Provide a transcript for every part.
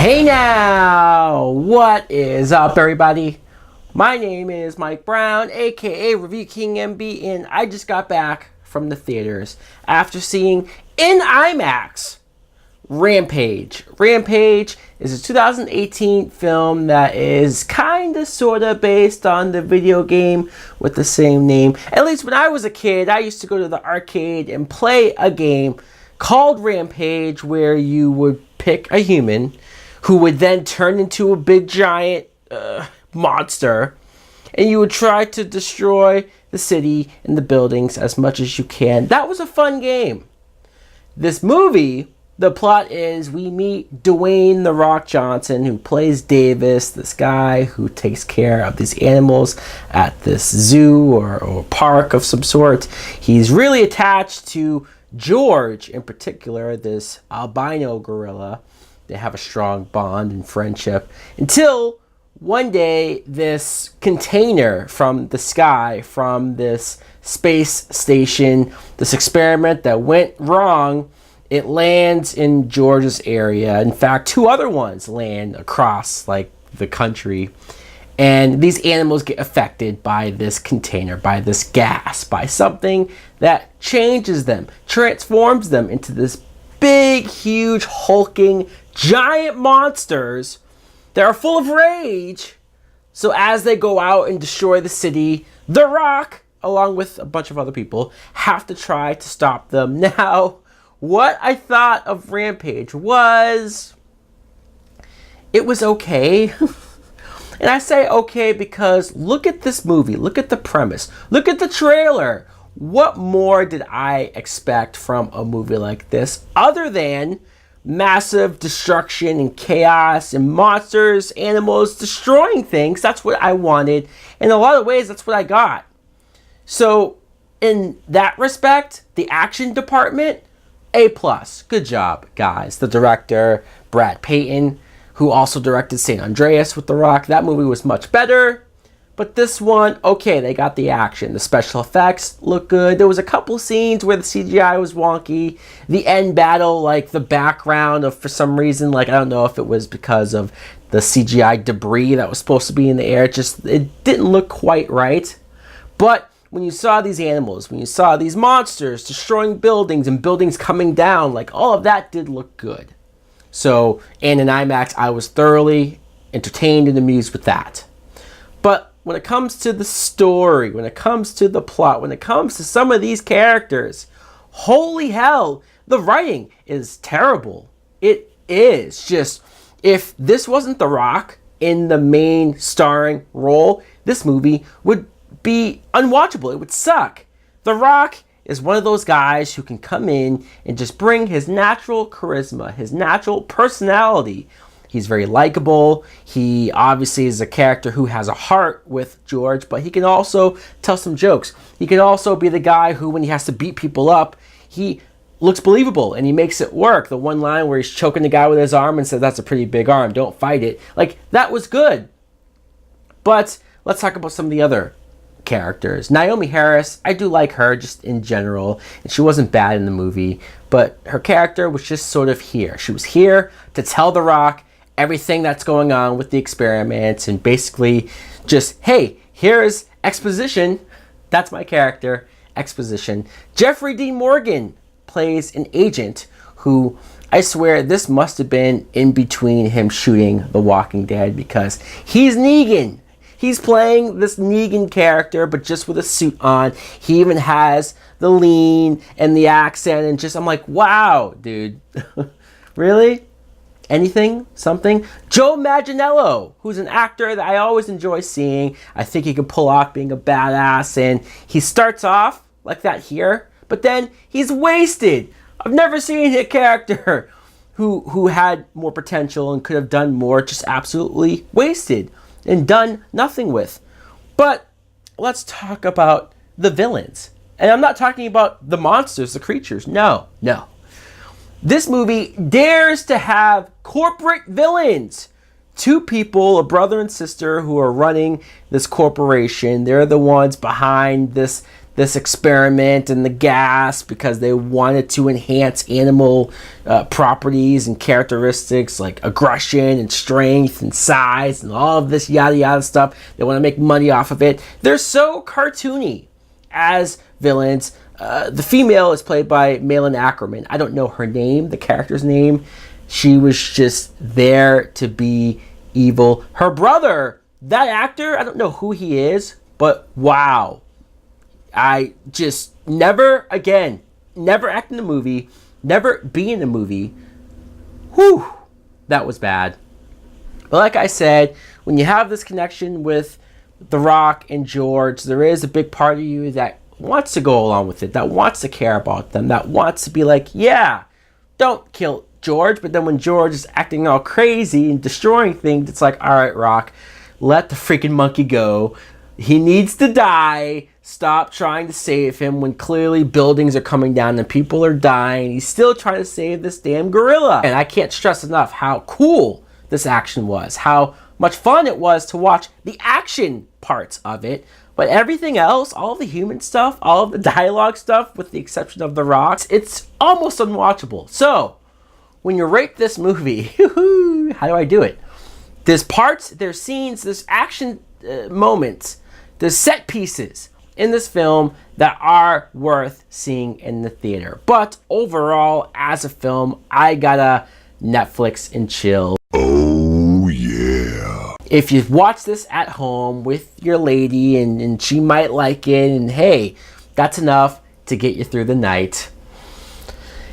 Hey now, what is up everybody? My name is Mike Brown, aka ReviewKingMB, and I just got back from the theaters after seeing in IMAX Rampage. Rampage is a 2018 film that is kinda sorta based on the video game with the same name. At least when I was a kid, I used to go to the arcade and play a game called Rampage where you would pick a human who would then turn into a big giant monster, and you would try to destroy the city and the buildings as much as you can. That was a fun game. This movie, the plot is we meet Dwayne "The Rock" Johnson, who plays Davis, this guy who takes care of these animals at this zoo or park of some sort. He's really attached to George, in particular, this albino gorilla. They have a strong bond and friendship until one day this container from the sky, from this space station, this experiment that went wrong, it lands in George's area. In fact, two other ones land across like the country. And these animals get affected by this container, by this gas, by something that changes them, transforms them into this big, huge, hulking, giant monsters that are full of rage. So as they go out and destroy the city, The Rock, along with a bunch of other people, have to try to stop them. Now, what I thought of Rampage was, it was okay. And I say okay because look at this movie, look at the premise, look at the trailer. What more did I expect from a movie like this other than massive destruction and chaos and monsters, animals, destroying things? That's what I wanted. In a lot of ways, that's what I got. So in that respect, the action department, A+. Good job, guys. The director, Brad Payton, who also directed San Andreas with The Rock. That movie was much better. But this one, okay, they got the action. The special effects look good. There was a couple scenes where the CGI was wonky. The end battle, like the background of, for some reason, like I don't know if it was because of the CGI debris that was supposed to be in the air. It didn't look quite right. But when you saw these animals, when you saw these monsters destroying buildings and buildings coming down, like all of that did look good. So, and in IMAX, I was thoroughly entertained and amused with that. But when it comes to the story, when it comes to the plot, when it comes to some of these characters, holy hell, the writing is terrible. It is just, if this wasn't The Rock in the main starring role, this movie would be unwatchable. It would suck. The Rock is one of those guys who can come in and just bring his natural charisma, his natural personality. He's very likable. He obviously is a character who has a heart with George, but he can also tell some jokes. He can also be the guy who, when he has to beat people up, he looks believable and he makes it work. The one line where he's choking the guy with his arm and says, "That's a pretty big arm, don't fight it." Like, that was good. But let's talk about some of the other characters. Naomi Harris, I do like her just in general, and she wasn't bad in the movie, but her character was just sort of here. She was here to tell The Rock everything that's going on with the experiments and basically just, hey, here's exposition. That's my character, exposition. Jeffrey Dean Morgan plays an agent who, I swear, this must have been in between him shooting The Walking Dead because he's Negan. He's playing this Negan character, but just with a suit on. He even has the lean and the accent, and just, I'm like, wow, dude. Really? Anything? Something? Joe Manganiello, who's an actor that I always enjoy seeing. I think he can pull off being a badass, and he starts off like that here, but then he's wasted. I've never seen a character who had more potential and could have done more, just absolutely wasted and done nothing with. But let's talk about the villains. And I'm not talking about the monsters, the creatures. No. This movie dares to have corporate villains two people, a brother and sister, who are running this corporation. They're the ones behind this experiment and the gas, because they wanted to enhance animal properties and characteristics like aggression and strength and size and all of this yada yada stuff. They want to make money off of it. They're so cartoony as villains. The female is played by Malin Ackerman. I don't know her name, the character's name. She was just there to be evil. Her brother, that actor, I don't know who he is, but wow. I just never act in a movie, never be in a movie. Whew, that was bad. But like I said, when you have this connection with The Rock and George, there is a big part of you that wants to go along with it, that wants to care about them, that wants to be like, yeah, don't kill George. But then when George is acting all crazy and destroying things, it's like, all right, Rock, let the freaking monkey go. He needs to die. Stop trying to save him when clearly buildings are coming down and people are dying. He's still trying to save this damn gorilla. And I can't stress enough how cool this action was, how much fun it was to watch the action parts of it. But everything else, all the human stuff, all of the dialogue stuff, with the exception of The Rock, it's almost unwatchable. So, when you rate this movie, how do I do it? There's parts, there's scenes, there's action moments, there's set pieces in this film that are worth seeing in the theater. But overall, as a film, I gotta Netflix and chill. Oh yeah. If you watch this at home with your lady and she might like it, and hey, that's enough to get you through the night.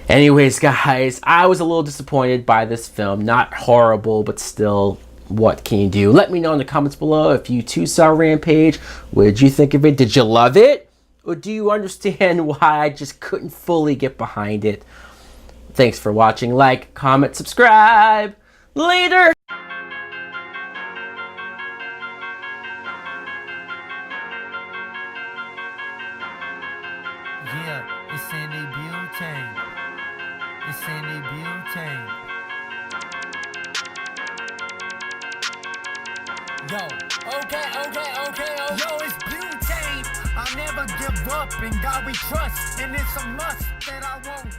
Anyways, guys, I was a little disappointed by this film. Not horrible, but still, what can you do? Let me know in the comments below if you too saw Rampage. What did you think of it? Did you love it? Or do you understand why I just couldn't fully get behind it? Thanks for watching. Like, comment, subscribe. Later! Yeah, it's in the butane. It's in the butane. Yo, okay. Yo, it's butane. I never give up, in God we trust, and it's a must that I won't